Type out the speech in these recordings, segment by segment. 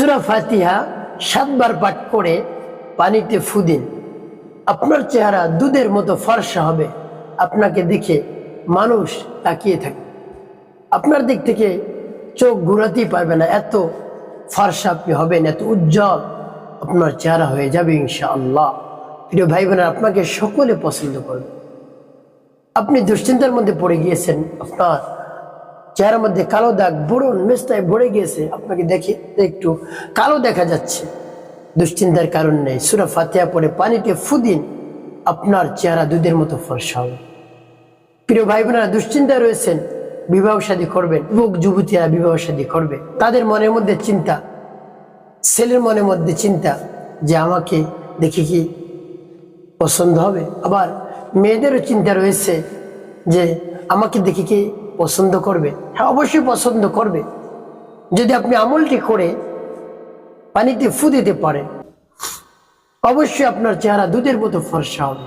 সূরা ফাতিহা 7 বার পাঠ করে পানিতে ফু দিন। আপনার চেহারা দুধের মতো ফর্সা হবে। আপনাকে দেখে মানুষ তাকিয়ে থাকে, আপনার দিক থেকে চোখ ঘুরাতেই পারবে না, এত ফর্সা আপনি হবেন, এত উজ্জ্বল আপনার চেহারা হয়ে যাবে ইনশাআল্লাহ। প্রিয় ভাই বোনেরা, আপনাকে সকলে পছন্দ করবে। আপনি দুশ্চিন্তার মধ্যে পড়ে গিয়েছেন, আপনার চেহারার মধ্যে কালো দাগ, ব্রণ মেস্তায় ভরে গিয়েছে, আপনাকে দেখে একটু কালো দেখা যাচ্ছে, দুশ্চিন্তার কারণ নেই। সূরা ফাতিহা পড়ে পানিতে ফু দিন, আপনার চেহারা দুধের মতো ফর্সা হবে। প্রিয় ভাই বোনেরা, দুশ্চিন্তায় রয়েছেন, বিবাহ শাদী করবেন, যুবক যুবতীরা বিবাহ শাদী করবে, তাদের মনের মধ্যে চিন্তা, ছেলের মনের মধ্যে চিন্তা যে আমাকে দেখে কি পছন্দ হবে, আবার মেয়েদেরও চিন্তা রয়েছে যে আমাকে দেখে কি পছন্দ করবে। হ্যাঁ, অবশ্যই পছন্দ করবে যদি আপনি আমলটি করে পানিতে ফু দিতে পারেন। অবশ্যই আপনার চেহারা দুধের মতো ফর্সা হবে,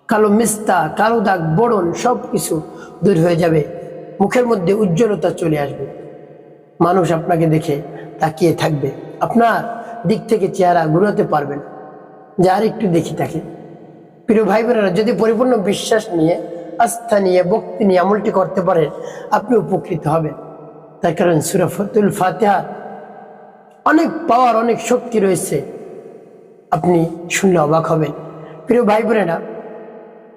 কালো মিস্তা, কালো দাগ, ব্রণ সব কিছু দূর হয়ে যাবে, মুখের মধ্যে উজ্জ্বলতা চলে আসবে, মানুষ আপনাকে দেখে তাকিয়ে থাকবে, আপনার দিক থেকে চেহারা ঘুরাতে পারবেন যে আর একটু দেখি তাকে। প্রিয় ভাই বোনেরা, যদি পরিপূর্ণ বিশ্বাস নিয়ে, আস্থা নিয়ে, ভক্তি নিয়ে আমলটি করতে পারেন, আপনি উপকৃত হবেন। তার কারণ সূরাতুল ফাতিহা অনেক পাওয়ার, অনেক শক্তি রয়েছে, আপনি শুনলে অবাক হবেন। প্রিয় ভাই বোনেরা,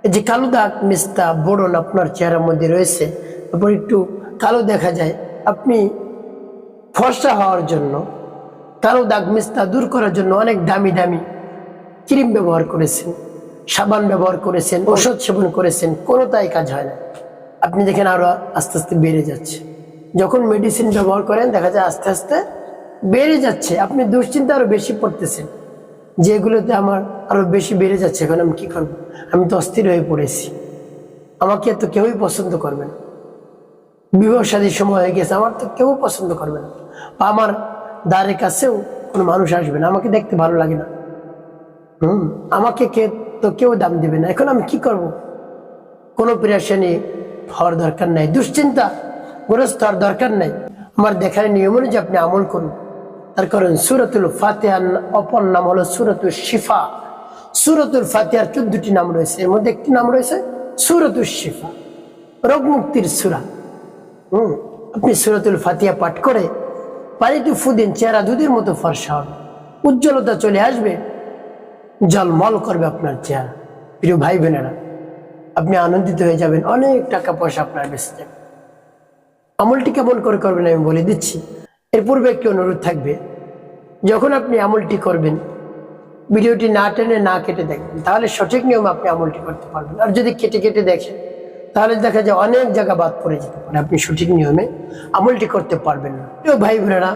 এই যে কালো দাগ, মিস্তা, ব্রণ আপনার চেহারার মধ্যে রয়েছে, তারপর একটু কালো দেখা যায়, আপনি ফর্সা হওয়ার জন্য, কালো দাগ মিস্তা দূর করার জন্য অনেক দামি দামি ক্রিম ব্যবহার করেছেন, সাবান ব্যবহার করেছেন, ওষুধ সেবন করেছেন, কোনোটাই কাজ হয় না। আপনি দেখেন আরো আস্তে আস্তে বেড়ে যাচ্ছে। যখন মেডিসিন ব্যবহার করেন দেখা যায় আস্তে আস্তে বেড়ে যাচ্ছে, আপনি দুশ্চিন্তা আরো বেশি পড়তেছেন, যেগুলোতে আমার আরো বেশি বেড়ে যাচ্ছে, এখন আমি কি করবো, আমি তো অস্থির হয়ে পড়েছি, আমাকে তো কেউই পছন্দ করবে না, বিবাহ শাদীর সময় হয়ে গেছে, আমার তো কেউ পছন্দ করবে না, বা আমার দ্বারের কাছেও কোনো মানুষ আসবে না, আমাকে দেখতে ভালো লাগে না, আমাকে কেউ দাম দিবে না, এখন আমি কি করব। কোনো প্রেশানি হওয়ার দরকার নাই, দুশ্চিন্তা গ্রস্ত হওয়ার দরকার নাই। আমার দেখার নিয়ম অনুযায়ী আপনি আমল করুন। তার কারণ সূরাতুল ফাতিহার অপর নাম হলো সূরাতুল শিফা। সূরাতুল ফাতিহার 14টি নাম রয়েছে, এর মধ্যে একটি নাম রয়েছে সূরাতুল শিফা, রোগ মুক্তির সূরা। আপনি সূরাতুল ফাতিহা পাঠ করে পানিতে ফু দিন, চেহারা দুধের মতো ফর্সা হবে, উজ্জ্বলতা চলে আসবে, জলমল করবে আপনার চেহারা। প্রিয় ভাই বোনেরা, আপনি আনন্দিত হয়ে যাবেন, অনেক টাকা পয়সা আপনার বেঁচে যাবে। আমলটি কেমন করে করবেন আমি বলে দিচ্ছি। এর পূর্বে একটি অনুরোধ থাকবে, যখন আপনি আমলটি করবেন ভিডিওটি না টেনে না কেটে দেখবেন, তাহলে সঠিক নিয়ম আপনি আমলটি করতে পারবেন। আর যদি কেটে কেটে দেখেন তাহলে দেখা যায় অনেক জায়গা বাদ পড়ে যেতে পারে, আপনি সঠিক নিয়মে আমলটি করতে পারবেন না। প্রিয় ভাই বোনেরা,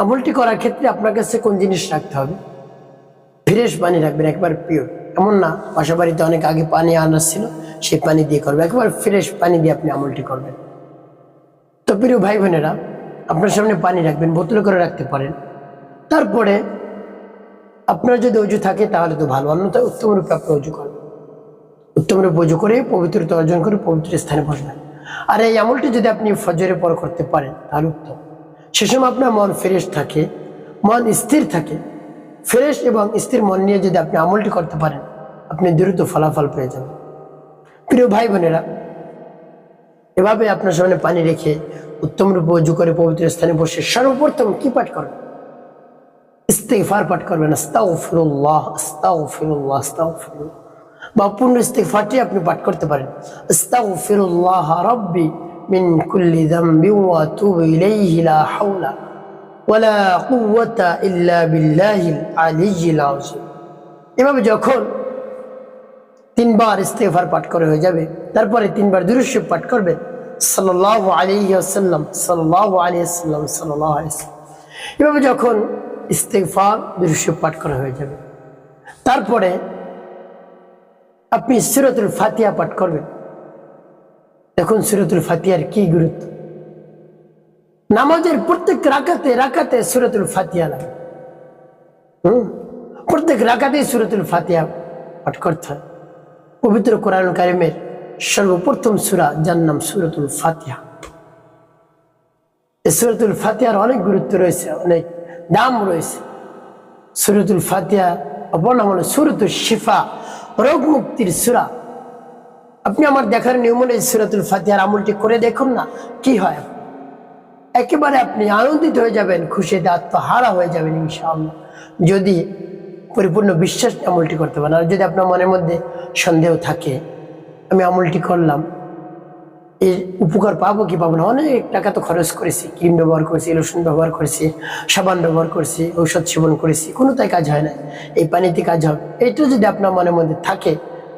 আমলটি করার ক্ষেত্রে আপনার কাছে কোন জিনিস রাখতে হবে, ফ্রেশ পানি রাখবেন, একবার পিওর। এমন না বাসা বাড়িতে অনেক আগে পানি আনার ছিল সেই পানি দিয়ে করবেন, একবার ফ্রেশ পানি দিয়ে আপনি আমলটি করবেন। তো প্রিয় ভাই বোনেরা, আপনার সামনে পানি রাখবেন, বোতলে করে রাখতে পারেন। তারপরে আপনার যদি অজু থাকে তাহলে তো ভালো, অন্যথায় উত্তম রূপে আপনি অজু করবেন, উত্তম রূপে অজু করে পবিত্রতা অর্জন করে পবিত্র স্থানে বসবেন। আর এই আমলটি যদি আপনি ফজরের পর করতে পারেন তাহলে উত্তম। সে সময় আপনার মন ফ্রেশ থাকে, মন স্থির থাকে, ফ্রেশ এবং স্থির মন নিয়ে যদি আপনি আমলটি করতে পারেন, আপনি দ্রুত ফলাফল পেয়ে যাবেন। প্রিয় ভাই বোনেরা, এভাবে আপনার সামনে পানি রেখে উত্তম রূপে অজু করে পবিত্র স্থানে বসে সর্বপ্রথম কি পাঠ করবেন, ইস্তিগফার পাঠ করবেন, আস্তাগফিরুল্লাহ আস্তাগফিরুল্লাহ আস্তাগফিরুল্লাহ, বা পূর্ণ ইস্তিগফারটি আপনি পাঠ করতে পারেন, আস্তাগফিরুল্লাহ রাব্বি মিন কুল্লি যামবি ওয়া আতুবু ইলাইহি লা হাওলা ওয়ালা কুওয়াতা ইল্লা বিল্লাহিল আলিয়্যিল আযীম। এভাবে যখন 3 বার ইস্তিগফার পাঠ করে হয়ে যাবে, তারপরে 3 বার দুরূদ শরীফ পাঠ করবেন, সাল্লাল্লাহু আলাইহি ওয়াসাল্লাম সাল্লাল্লাহু আলাইহি ওয়াসাল্লাম সাল্লাল্লাহু আলাইহি ওয়াসাল্লাম। এভাবে যখন ইস্তিগফার দুরূদ শরীফ পাঠ করা হয়ে যাবে, তারপরে আপনি সূরাতুল ফাতিহা পাঠ করবেন। দেখুন সূরাতুল ফাতিহার কি গুরুত্ব, নামাজের প্রত্যেক রাকাতে রাকাতে সূরাতুল ফাতিহা লাগে, প্রত্যেক রাকাতেই সূরাতুল ফাতিহা পাঠ করতে হয়। পবিত্র কোরআন কারিমের সর্বপ্রথম সূরা, যার নাম সূরাতুল ফাতিহা। এই সূরাতুল ফাতিহার অনেক গুরুত্ব রয়েছে, অনেক দাম রয়েছে। সূরাতুল ফাতিহা অপর নাম হলো সূরাতুশ শিফা, রোগ মুক্তির সূরা। আপনি আমার দেখার নিয়ম এই সূরাতুল ফাতিহার আমলটি করে দেখুন না, কি হয়। একেবারে আপনি আনন্দিত হয়ে যাবেন, খুশিতে আত্মহারা হয়ে যাবেন ইনশাআল্লাহ, যদি পরিপূর্ণ বিশ্বাস আমলটি করতে পারেন। আর যদি আপনার মনের মধ্যে সন্দেহ থাকে, আমি আমলটি করলাম, এর উপকার পাবো কি পাবো না, অনেক টাকা তো খরচ করেছি, ক্রিম ব্যবহার করেছি, লোশন ব্যবহার করেছি, সাবান ব্যবহার করেছি, ঔষধ সেবন করেছি, কোনোটাই কাজ হয় না, এই পানিতে কাজ হবে, এটা যদি আপনার মনের মধ্যে থাকে,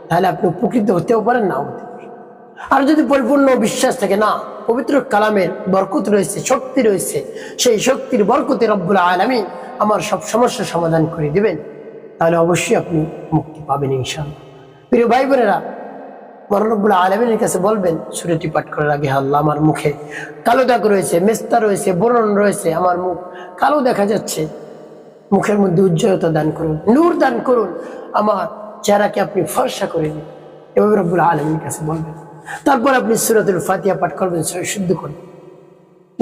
তাহলে আপনি উপকৃত হতেও পারেন, নাও হতে পারেন। আর যদি পরিপূর্ণ বিশ্বাস থাকে, না পবিত্র কালামের বরকত রয়েছে, শক্তি রয়েছে, সেই শক্তির বরকতে রব্বুল আলামিন আমার সব সমস্যার সমাধান করে দিবেন, তাহলে অবশ্যই আপনি মুক্তি পাবেন ইনশাআল্লাহ। প্রিয় ভাই বোনেরা, মহান রব্বুল আলামিনের কাছে বলবেন সূরাটি পাঠ করার আগে, আল্লাহ আমার মুখে কালো দাগ রয়েছে, মেস্তা রয়েছে, ব্রণ রয়েছে, আমার মুখ কালো দেখা যাচ্ছে, মুখের মধ্যে উজ্জ্বলতা দান করুন, নূর দান করুন, আমার চেহারাকে আপনি ফর্সা করে দিন, এভাবে রব্বুল আলামিনের কাছে বলবেন। তারপর আপনি সূরাতুল ফাতিহা পাঠ করবেন শুদ্ধ করে,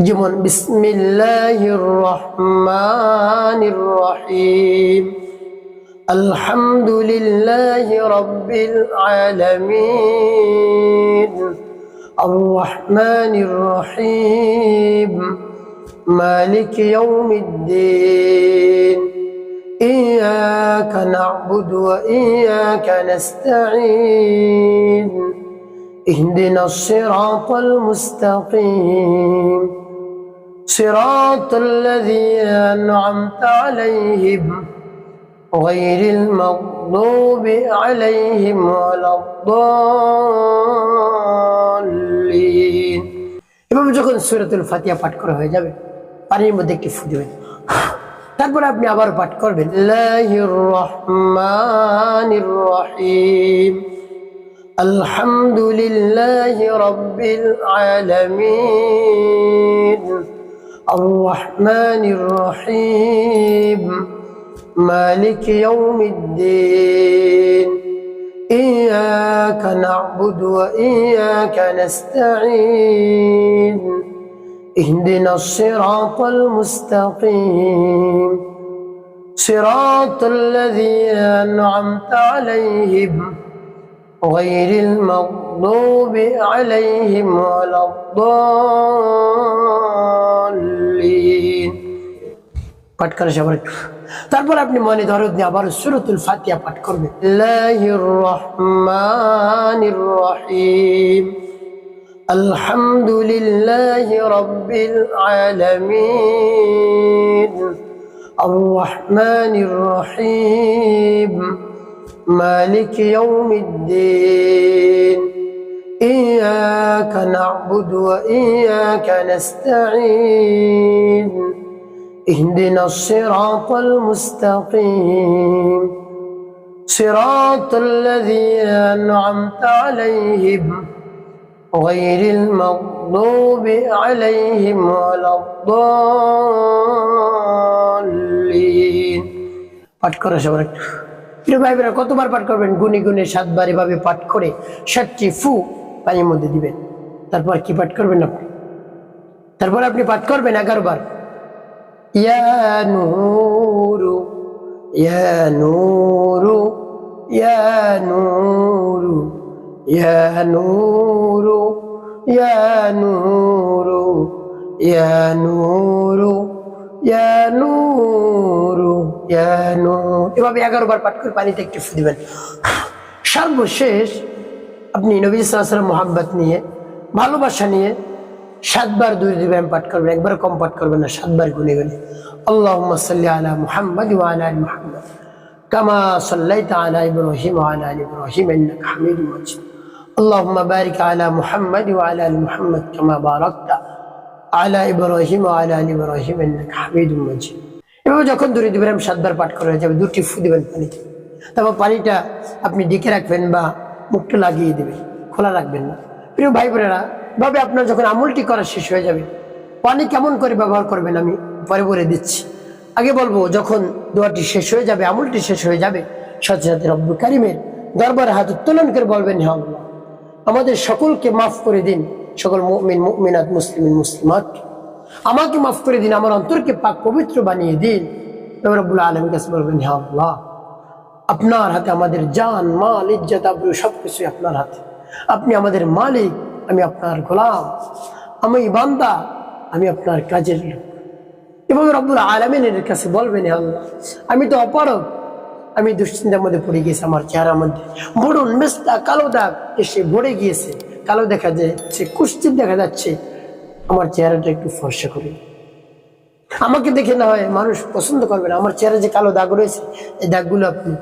যেমন বিসমিল্লাহির রহমানির রহিম, আলহামদুলিল্লাহি রাব্বিল আলামিন, আর রহমানির রহিম, মালিক ইয়াউমিদ্দিন, ইয়াকা না'বুদু ওয়া ইয়াকা নাস্তাঈন, ইহদিনাস সিরাতাল মুস্তাকিম, সিরাতাল লাযীনা আন'আমতা আলাইহিম غير المغضوب عليهم ولا الضالين। এভাবে যখন সূরাতুল ফাতিহা পাঠ করা হয়ে যাবে, পানির মধ্যে একটি ফু দিবেন, তারপর আপনি আবার পাঠ করবেন বিসমিল্লাহির রহমানির রহিম, আলহামদুলিল্লাহি রাব্বিল আলামিন, আর রহমানির রহিম, مالك يوم الدين، إياك نعبد وإياك نستعين، اهدنا الصراط المستقيم، صراط الذين أنعمت عليهم غير المغضوب عليهم ولا الضالين। পাঠ করা সবার। তারপর আপনি মনে ধরো আবার সূরাতুল ফাতিহা পাঠ করবেন, বিসমিল্লাহির রহমানির রহিম, আলহামদুলিল্লাহি রাব্বিল আলামিন, আর রহমানির রহিম, মালিক ইয়াউমিদ্দিন, ইয়াকা না'বুদু ওয়া ইয়াকা নাস্তাঈন, اهدنا الصراط المستقيم، صراط الذين أنعمت عليهم غير المغضوب عليهم ولا الضالين। পাঠ করা সবার। প্রিয় ভাই বোনেরা, কতবার পাঠ করবেন? গুনে গুনে 7 বার এভাবে পাঠ করে 7টি ফু পানির মধ্যে দিবেন। তারপর কি পাঠ করবেন আপনি? তারপর আপনি পাঠ করবেন 11 বার, ইয়া নূরু, ইয়া নূরু, ইয়া নূরু, ইয়া নূরু, ইয়া নূরু, ইয়া নূরু, ইয়া নূরু, ইয়া নূর। এভাবে 11 বার পাঠ করে পানিতে একটু ফু দিবেন। সর্বশেষ আপনি নবী সাল্লাল্লাহু আলাইহি ওয়াসাল্লাম মুহাব্বত নিয়ে, ভালোবাসা নিয়ে 7 বার দরুদ ইব্রাহিম পাঠ করবেন। একবার কম পাঠ করবেন না, 7 বার গুনে গুনে। আল্লাহুম্মা সাল্লি আলা মুহাম্মাদ ওয়া আলা আলি মুহাম্মাদ কামা সাল্লাইতা আলা ইব্রাহিম ওয়া আলা আলি ইব্রাহিম ইন্নাকা হামিদুম মাজিদ। আল্লাহুম্মা বারিক আলা মুহাম্মাদ ওয়া আলা আলি মুহাম্মাদ কামা বারাকতা আলা ইব্রাহিম ওয়া আলা আলি ইব্রাহিম ইন্নাকা হামিদুম মাজিদ। এভাবে যখন দরুদ ইব্রাহিম 7 বার পাঠ করা হয়ে যাবে, 2টি ফু দিবেন পানিতে। তারপর পানিটা আপনি ঢেকে রাখবেন বা মুখটা লাগিয়ে দেবেন, খোলা রাখবেন না। প্রিয় ভাই বোনেরা, ভাবে আপনার যখন আমলটি করা শেষ হয়ে যাবে, পানি কেমন করে ব্যবহার করবেন আমি পরে বলে দিচ্ছি। আগে বলবো, যখন দোয়াটি শেষ হয়ে যাবে, আমলটি শেষ হয়ে যাবে, সাথে সাথে রব্বুল কারীমের দরবারে হাত উত্তোলন করে বলবেন, হে আল্লাহ, আমাদের সকলকে মাফ করে দিন, সকল মুমিন মুমিনাত মুসলিমিন মুসলিমাত। আমাকে মাফ করে দিন, আমার অন্তরকে পাক পবিত্র বানিয়ে দিন। রব্বুল আলামিন কাছে বলবেন, হে আল্লাহ, আপনার হাতে আমাদের জান, মাল, ইজ্জত, আবরু সবকিছু আপনার হাতে। আপনি আমাদের মালিক, আমি আপনার গোলাম, আমি বান্দা, আমি আপনার কাজের লোক। এবং রব্বুল আলামিনের কাছে বলবেন, হে আল্লাহ, আমি তো অপারগ, আমি দুশ্চিন্তার মধ্যে পড়ে গিয়েছি, আমার চেহারার মধ্যে বড়ুন মেস্তা কালো দাগ এসে ভরে গিয়েছে, কালো দেখা যাচ্ছে, কুষ্ঠিত দেখা যাচ্ছে, আমার চেহারাটা একটু ফর্সা করে। আমাকে দেখে না হয় মানুষ পছন্দ করবে না, আমার চেহারা যে কালো দাগ রয়েছে, এই দাগগুলো আপনি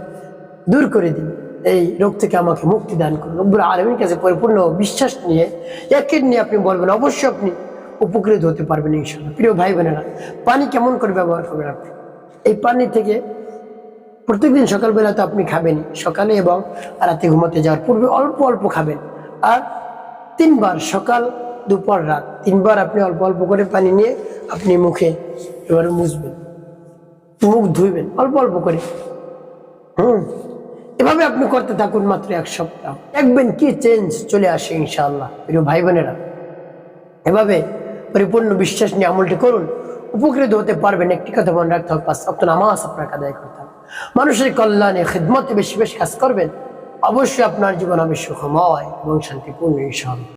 দূর করে দিন, এই রোগ থেকে আমাকে মুক্তি দান করুন। রব্বুল আলামিনের কাছে পরিপূর্ণ বিশ্বাস নিয়ে একের নিয়ে আপনি বলবেন, অবশ্যই আপনি উপকৃত হতে পারবেন ইনশাআল্লাহ। প্রিয় ভাই বোনেরা, পানি কেমন করে ব্যবহার করবেন আপনি? এই পানি থেকে প্রত্যেকদিন সকালবেলা তো আপনি খাবেনই, সকালে এবং রাতে ঘুমাতে যাওয়ার পূর্বে অল্প অল্প খাবেন। আর 3 বার, সকাল, দুপুর, রাত, 3 বার আপনি অল্প অল্প করে পানি নিয়ে আপনি মুখে এবারে মুছবেন, মুখ ধুইবেন অল্প অল্প করে। এভাবে আপনি করতে থাকুন মাত্র 1 সপ্তাহ, দেখবেন কি চেঞ্জ চলে আসে ইনশাআল্লাহ। প্রিয় ভাই বোনেরা, এভাবে পরিপূর্ণ বিশ্বাস নিয়ে আমলটি করুন, উপকৃত হতে পারবেন। একটি কথা মনে রাখতে হবে, 5 ওয়াক্ত নামাজ আপনাকে আদায় করতে হবে, মানুষের কল্যাণে খিদমতে বেশি বেশি কাজ করবেন, অবশ্যই আপনার জীবন হবে সুখময় এবং শান্তিপূর্ণ ইনশাআল্লাহ।